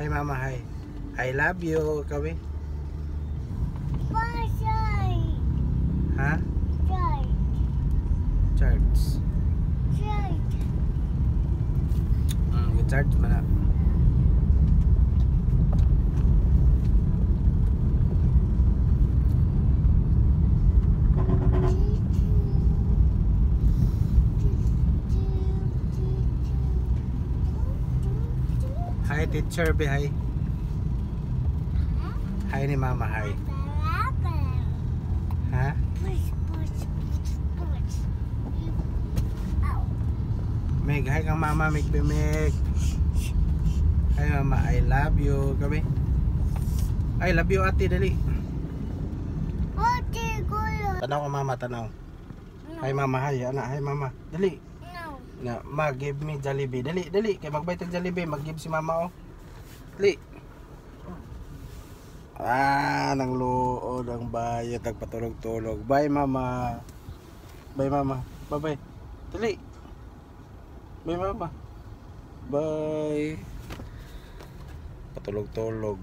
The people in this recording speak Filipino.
Hi mama, hi. I love you, kawi. Ha? Charge. Charge mana? Hi teacher, be hi. Hi ni mama, hi. Ha? Meg, hi kang mama, Meg, be Meg. Hi mama, I love you, kabi. I love you ate, dali. Tanaw ka mama, tanaw. Hi mama, hi, anak, hi mama. Dali. Na, give me Jollibee. Dali, dali. Kaya magbayad ng Jollibee, mag-give si mama, oh. Dali. Nang luod ang bayad, nagpatulog-tulog. Bye mama. Bye mama. Bye-bye. Dali. Bye mama. Bye. Patulog-tulog.